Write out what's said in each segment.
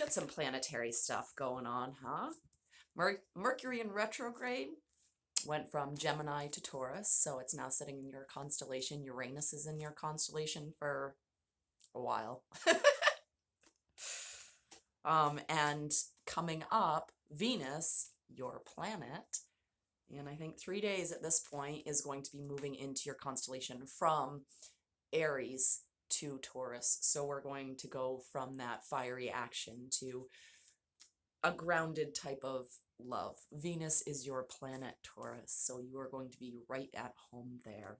got some planetary stuff going on, huh? Mercury in retrograde went from Gemini to Taurus, so it's now sitting in your constellation. Uranus is in your constellation for a while. And coming up, Venus, your planet, and I think 3 days at this point, is going to be moving into your constellation from Aries to Taurus. So we're going to go from that fiery action to a grounded type of love. Venus is your planet, Taurus, so you are going to be right at home there.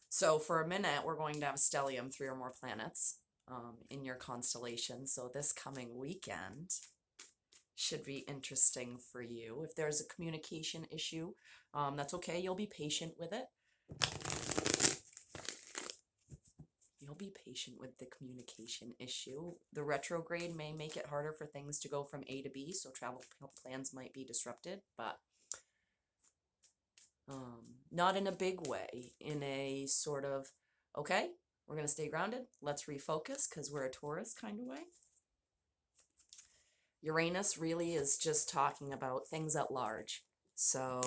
So for a minute, we're going to have stellium, 3 or more planets, in your constellation. So this coming weekend should be interesting for you. If there's a communication issue, that's okay. You'll be patient with it. You'll be patient with the communication issue. The retrograde may make it harder for things to go from A to B, so travel plans might be disrupted, but not in a big way, in a sort of, okay, we're going to stay grounded, let's refocus because we're a Taurus kind of way. Uranus really is just talking about things at large. So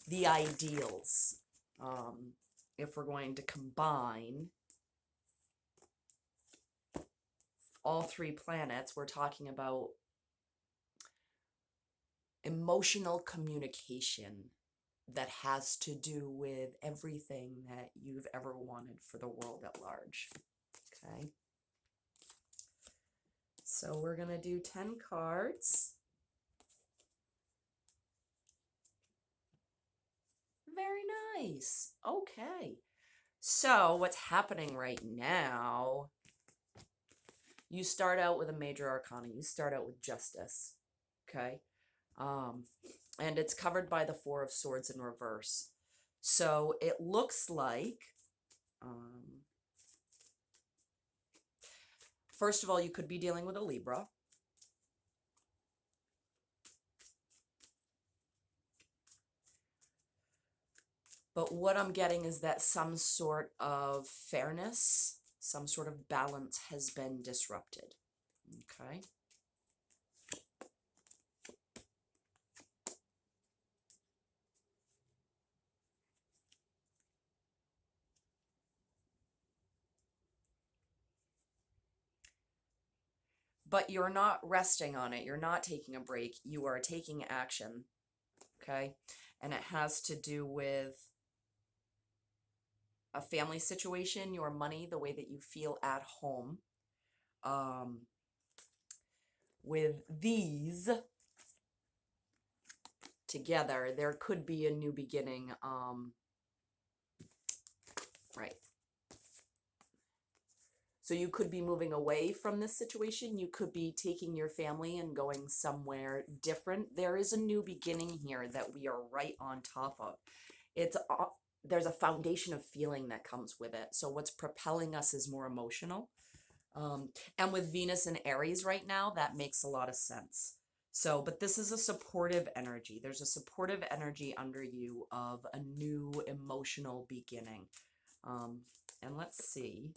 the ideals, if we're going to combine all 3 planets, we're talking about emotional communication that has to do with everything that you've ever wanted for the world at large. Okay. So we're going to do 10 cards. Very nice. Okay. So what's happening right now, you start out with a major arcana. You start out with justice. Okay. And it's covered by the 4 of Swords in reverse. So it looks like, first of all, you could be dealing with a Libra. But what I'm getting is that some sort of fairness, some sort of balance has been disrupted. Okay. But you're not resting on it. You're not taking a break. You are taking action. Okay. And it has to do with a family situation, your money, the way that you feel at home. With these together, there could be a new beginning. Right. So you could be moving away from this situation. You could be taking your family and going somewhere different. There is a new beginning here that we are right on top of. There's a foundation of feeling that comes with it. So what's propelling us is more emotional. And with Venus and Aries right now, that makes a lot of sense. So, but this is a supportive energy. There's a supportive energy under you of a new emotional beginning. And let's see.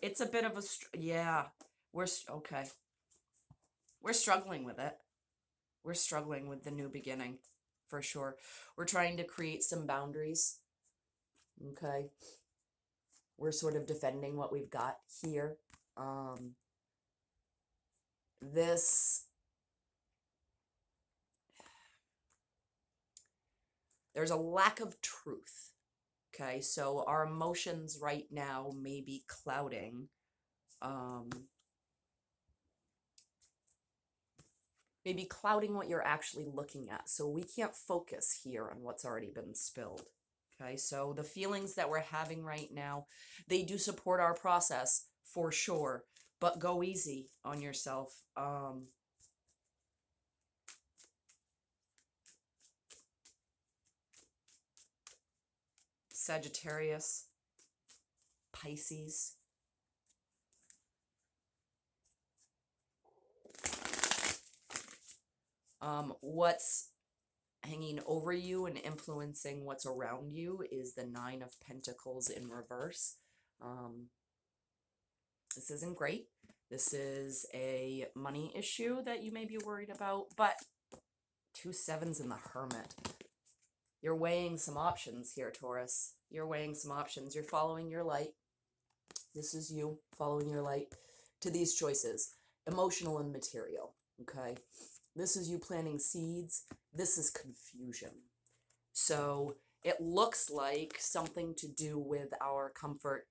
It's a bit of a, yeah, okay. We're struggling with it. We're struggling with the new beginning, for sure. We're trying to create some boundaries. Okay. We're sort of defending what we've got here. There's a lack of truth. Okay, so our emotions right now may be clouding what you're actually looking at. So we can't focus here on what's already been spilled. Okay, so the feelings that we're having right now, they do support our process for sure, but go easy on yourself. Sagittarius, Pisces. What's hanging over you and influencing what's around you is the 9 of Pentacles in reverse. This isn't great. This is a money issue that you may be worried about, but 2 sevens in the Hermit. You're weighing some options here, Taurus. You're weighing some options. You're following your light. This is you following your light to these choices, emotional and material, okay? This is you planting seeds. This is confusion. So it looks like something to do with our comfort,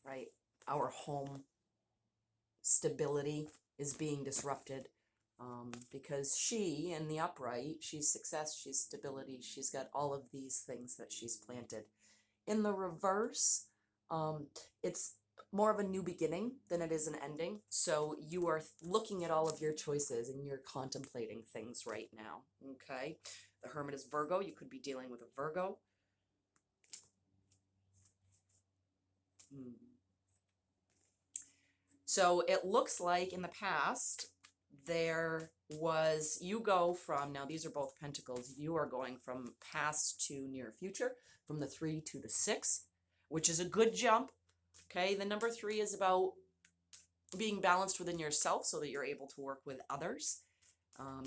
right? Our home stability is being disrupted. Because she, in the upright, she's success, she's stability, she's got all of these things that she's planted. In the reverse, it's more of a new beginning than it is an ending. So you are looking at all of your choices and you're contemplating things right now, okay? The Hermit is Virgo. You could be dealing with a Virgo. So it looks like in the past, there was, you go from, now these are both pentacles, you are going from past to near future, from the 3 to the 6, which is a good jump. Okay, the number 3 is about being balanced within yourself so that you're able to work with others.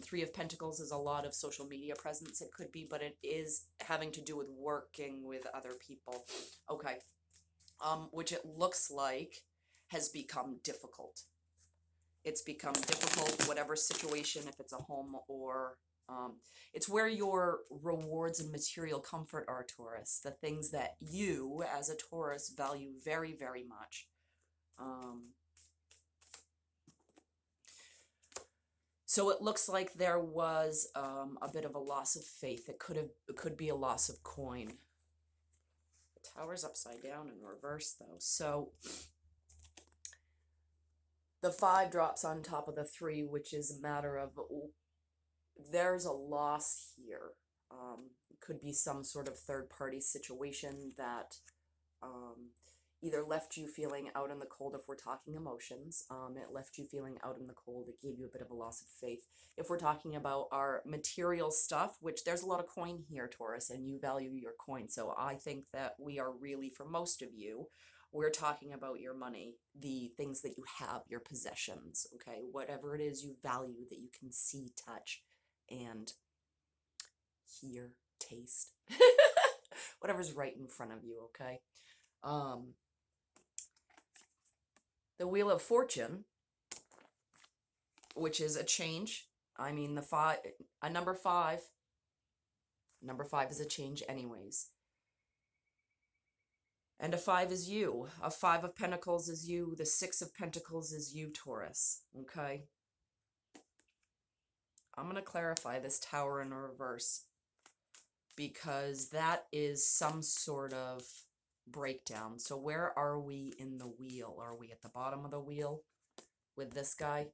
3 of Pentacles is a lot of social media presence, it could be, but it is having to do with working with other people. Okay, which it looks like has become difficult. It's become difficult, whatever situation, if it's a home or it's where your rewards and material comfort are, Taurus. The things that you, as a Taurus, value very, very much. So it looks like there was a bit of a loss of faith. It could be a loss of coin. The Tower's upside down in reverse, though. So the 5 drops on top of the 3, which is a matter of there's a loss here. It could be some sort of third-party situation that either left you feeling out in the cold if we're talking emotions. It left you feeling out in the cold. It gave you a bit of a loss of faith. If we're talking about our material stuff, which there's a lot of coin here, Taurus, and you value your coin. So I think that we are really, for most of you, we're talking about your money, the things that you have, your possessions, okay? Whatever it is you value that you can see, touch, and hear, taste. Whatever's right in front of you, okay? The Wheel of Fortune, which is a change. I mean, number five is a change anyways. And a 5 is you. A 5 of Pentacles is you. The 6 of Pentacles is you, Taurus. Okay? I'm going to clarify this Tower in reverse because that is some sort of breakdown. So where are we in the wheel? Are we at the bottom of the wheel with this guy?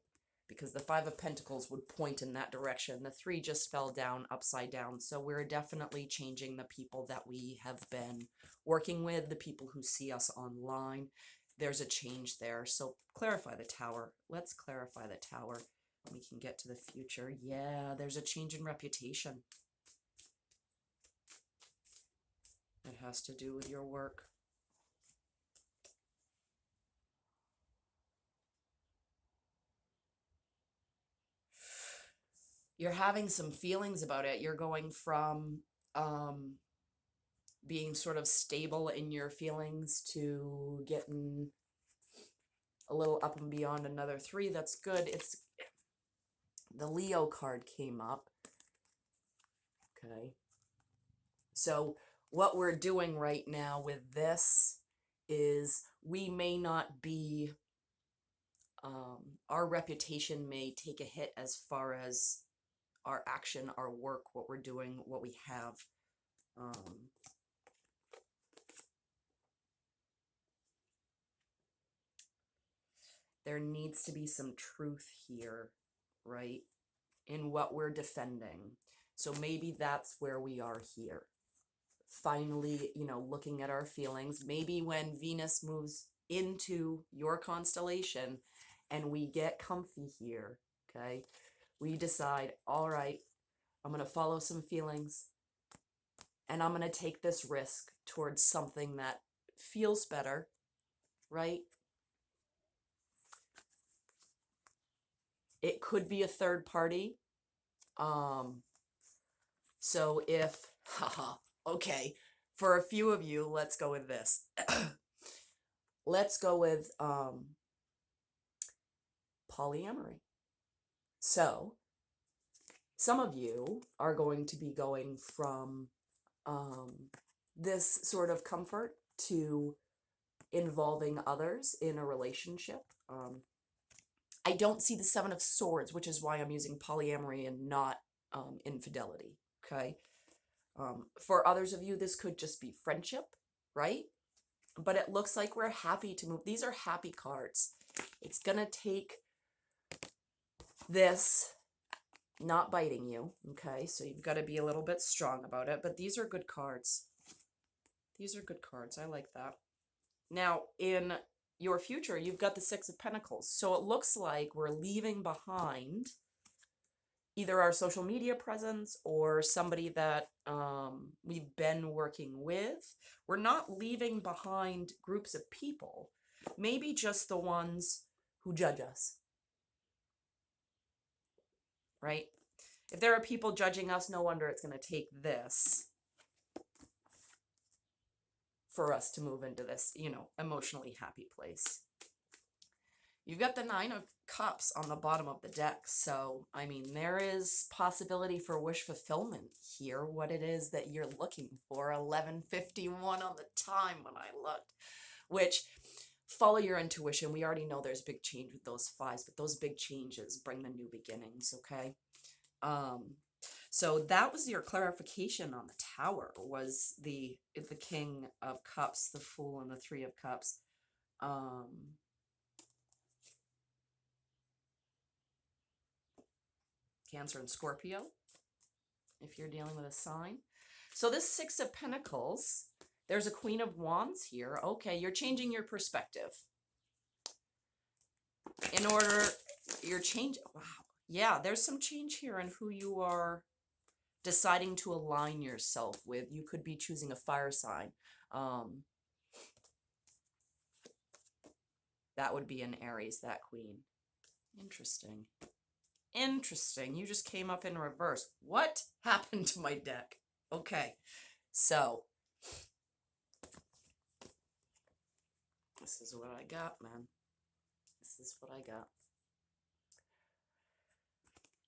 Because the 5 of Pentacles would point in that direction. The 3 just fell down upside down. So we're definitely changing the people that we have been working with, the people who see us online. There's a change there. So clarify the Tower. Let's clarify the Tower. We can get to the future. Yeah, there's a change in reputation. It has to do with your work. You're having some feelings about it. You're going from being sort of stable in your feelings to getting a little up and beyond another 3. That's good. It's the Leo card came up. Okay. So what we're doing right now with this is we may not be, our reputation may take a hit as far as our action, our work, what we're doing, what we have. There needs to be some truth here, right, in what we're defending. So maybe that's where we are here. Finally, you know, looking at our feelings. Maybe when Venus moves into your constellation and we get comfy here, okay, we decide, all right, I'm going to follow some feelings and I'm going to take this risk towards something that feels better, right? It could be a third party. So if, haha, okay, for a few of you, let's go with this. Let's go with polyamory. So some of you are going to be going from this sort of comfort to involving others in a relationship. I don't see the Seven of Swords, which is why I'm using polyamory and not infidelity, okay? For others of you, this could just be friendship, right? But it looks like we're happy to move. These are happy cards. It's going to take this not biting you, okay? So you've got to be a little bit strong about it, but these are good cards. These are good cards. I like that. Now, in your future, you've got the Six of Pentacles. So it looks like we're leaving behind either our social media presence or somebody that we've been working with. We're not leaving behind groups of people, maybe just the ones who judge us, right? If there are people judging us, no wonder it's going to take this for us to move into this, you know, emotionally happy place. You've got the Nine of Cups on the bottom of the deck. So, I mean, there is possibility for wish fulfillment here. What it is that you're looking for. 11:51 on the time when I looked. Which, follow your intuition. We already know there's big change with those fives, but those big changes bring the new beginnings, okay? So that was your clarification on the Tower, was the King of Cups, the Fool, and the Three of Cups. Cancer and Scorpio, if you're dealing with a sign. So this Six of Pentacles, there's a Queen of Wands here. Okay, you're changing your perspective. In order, you're changing, wow. Yeah, there's some change here in who you are deciding to align yourself with. You could be choosing a fire sign. That would be an Aries, that Queen. Interesting. Interesting. You just came up in reverse. What happened to my deck? Okay, so this is what I got, man. This is what I got.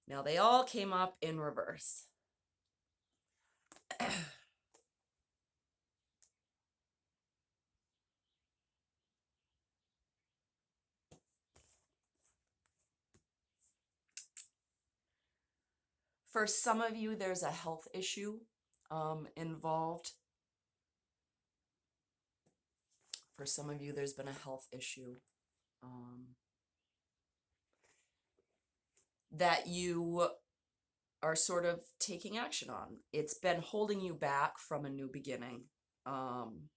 Now they all came up in reverse. For some of you, there's a health issue involved. For some of you, there's been a health issue that you are sort of taking action on. It's been holding you back from a new beginning. Some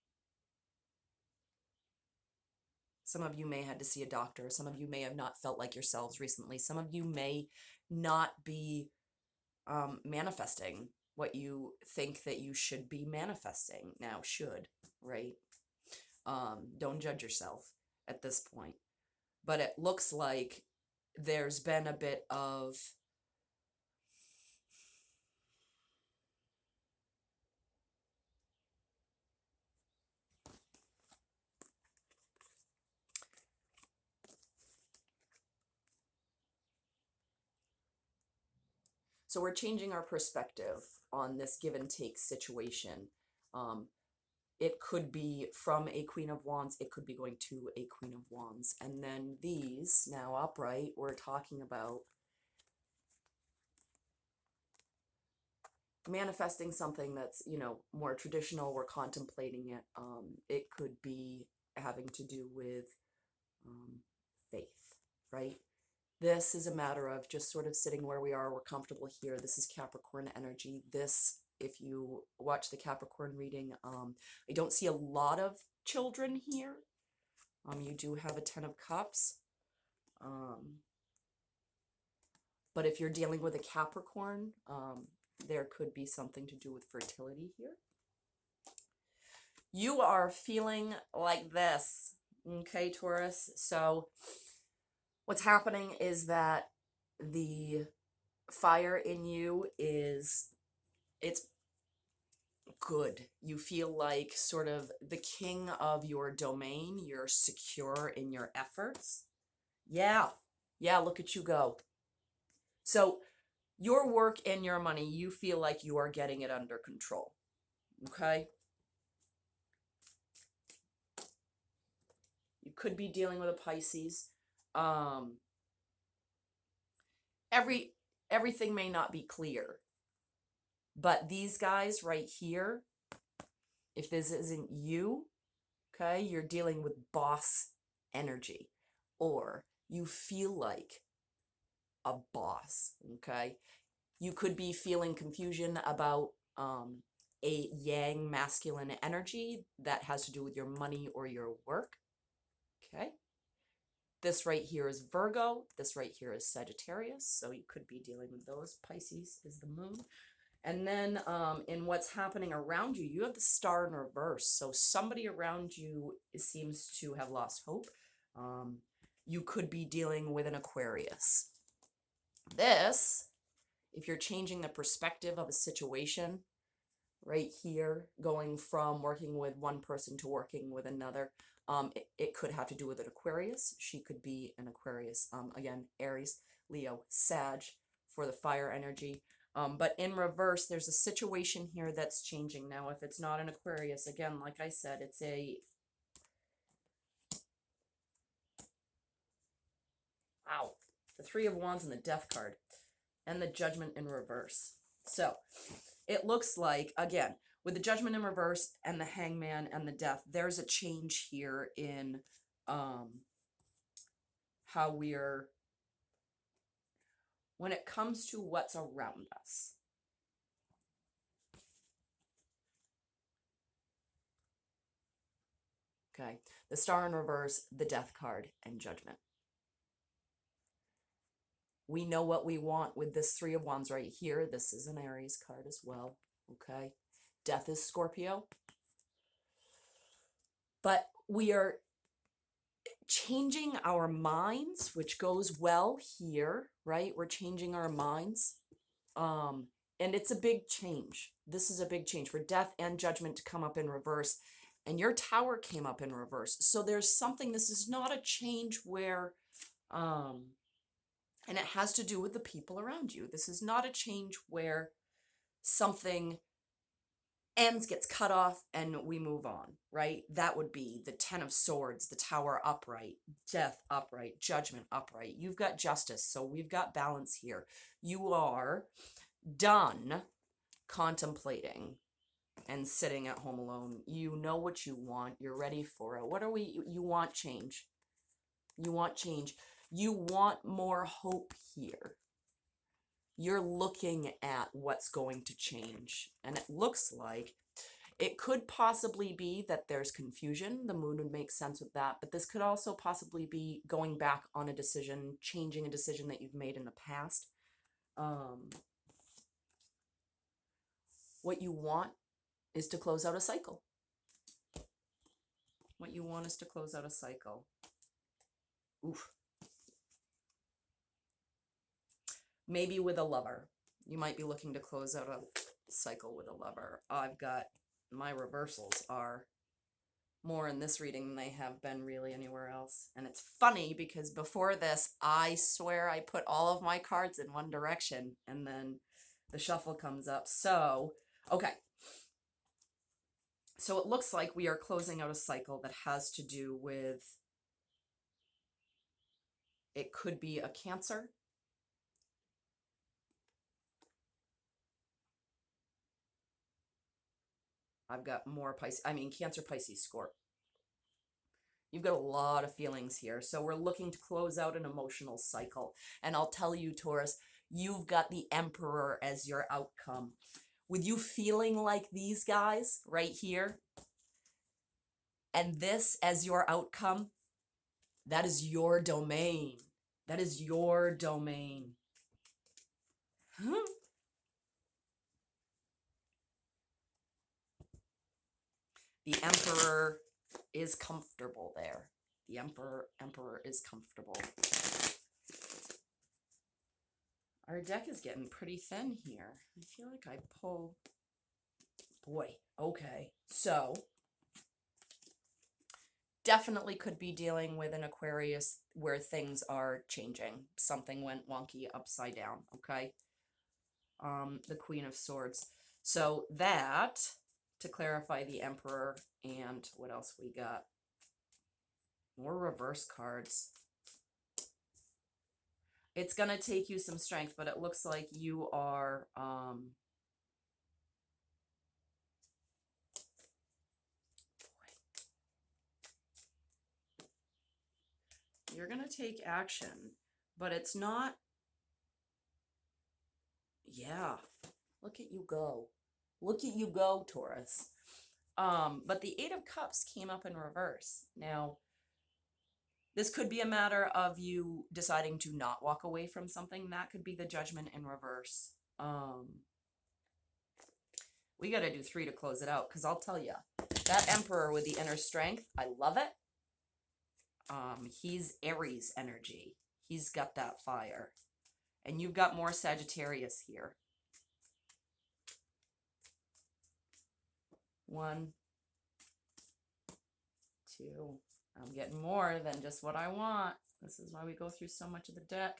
of you may have had to see a doctor. Some of you may have not felt like yourselves recently. Some of you may not be manifesting what you think that you should be manifesting. Now, should, right? Don't judge yourself at this point. But it looks like there's been a bit of so we're changing our perspective on this give and take situation. It could be from a Queen of Wands, it could be going to a Queen of Wands. And then these, now upright, we're talking about manifesting something that's, you know, more traditional. We're contemplating it. It could be having to do with faith, right? This is a matter of just sort of sitting where we are. We're comfortable here. This is Capricorn energy. This, if you watch the Capricorn reading, I don't see a lot of children here. You do have a Ten of Cups. But if you're dealing with a Capricorn, there could be something to do with fertility here. You are feeling like this, okay, Taurus? So what's happening is that the fire in you is, it's good. You feel like sort of the king of your domain. You're secure in your efforts. Yeah. Yeah, look at you go. So your work and your money, you feel like you are getting it under control. Okay? You could be dealing with a Pisces. Um everything may not be clear. But these guys right here, if this isn't you, okay, you're dealing with boss energy, or you feel like a boss, okay? You could be feeling confusion about a yang masculine energy that has to do with your money or your work, okay? This right here is Virgo. This right here is Sagittarius. So you could be dealing with those. Pisces is the moon. And then in what's happening around you, you have the star in reverse. So somebody around you seems to have lost hope. You could be dealing with an Aquarius. This, if you're changing the perspective of a situation, right here, going from working with one person to working with another, it could have to do with an Aquarius. She could be an Aquarius. Again, Aries, Leo, Sag for the fire energy. But in reverse, there's a situation here that's changing now. If it's not an Aquarius, again, like I said, it's a, wow, the Three of Wands and the Death card and the Judgment in reverse. So it looks like, again, with the Judgment in reverse and the Hangman and the Death, there's a change here in how we're, when it comes to what's around us. Okay, the Star in reverse, the Death card, and Judgment. We know what we want with this Three of Wands right here. This is an Aries card as well, okay? Death is Scorpio. But we are changing our minds, which goes well here, right? We're changing our minds. And it's a big change. This is a big change for Death and Judgment to come up in reverse. And your Tower came up in reverse. So there's something, this is not a change where, and it has to do with the people around you. This is not a change where something ends, gets cut off, and we move on, right? That would be the Ten of Swords, the Tower upright, Death upright, Judgment upright. You've got justice, so we've got balance here. You are done contemplating and sitting at home alone. You know what you want. You're ready for it. What are we? You want change. You want change. You want more hope here. You're looking at what's going to change. And it looks like it could possibly be that there's confusion. The moon would make sense with that. But this could also possibly be going back on a decision, changing a decision that you've made in the past. What you want is to close out a cycle. What you want is to close out a cycle. Oof. Maybe with a lover. You might be looking to close out a cycle with a lover. I've got, my reversals are more in this reading than they have been really anywhere else. And it's funny because before this, I swear I put all of my cards in one direction and then the shuffle comes up. So, okay. So it looks like we are closing out a cycle that has to do with, it could be a Cancer. I've got more Pisces, Cancer, Pisces, Scorpio. You've got a lot of feelings here. So we're looking to close out an emotional cycle. And I'll tell you, Taurus, you've got the Emperor as your outcome. With you feeling like these guys right here, and this as your outcome, that is your domain. That is your domain. The Emperor is comfortable there. The Emperor is comfortable. Our deck is getting pretty thin here. I feel like I pull... Boy, okay. So, definitely could be dealing with an Aquarius where things are changing. Something went wonky upside down, okay? The Queen of Swords. So that, to clarify the Emperor, and what else we got? More reverse cards. It's going to take you some strength, but it looks like you are... You're going to take action, but it's not... Yeah, look at you go. Look at you go, Taurus. But the Eight of Cups came up in reverse. Now, this could be a matter of you deciding to not walk away from something. That could be the Judgment in reverse. We got to do 3 to close it out, because I'll tell you, that Emperor with the inner strength, I love it. He's Aries energy. He's got that fire. And you've got more Sagittarius here. 1, 2. I'm getting more than just what I want. This is why we go through so much of the deck.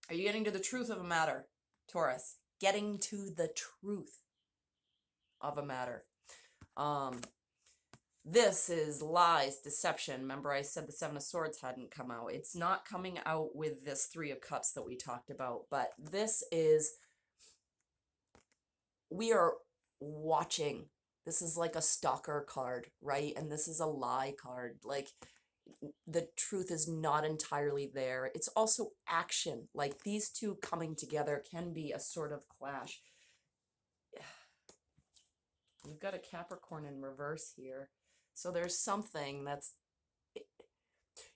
Are you getting to the truth of a matter, Taurus? Getting to the truth of a matter. This is lies, deception. Remember I said the Seven of Swords hadn't come out. It's not coming out with this 3 of Cups that we talked about, but this is, we are watching. This is like a stalker card, right? And this is a lie card. Like, the truth is not entirely there. It's also action. Like, these two coming together can be a sort of clash. You've got a Capricorn in reverse here. So there's something that's,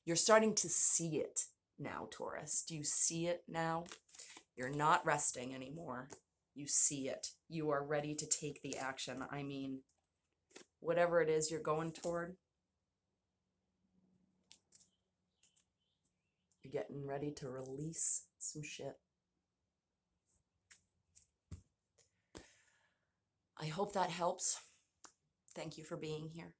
you're starting to see it now, Taurus. Do you see it now? You're not resting anymore. You see it. You are ready to take the action. I mean, whatever it is you're going toward, you're getting ready to release some shit. I hope that helps. Thank you for being here.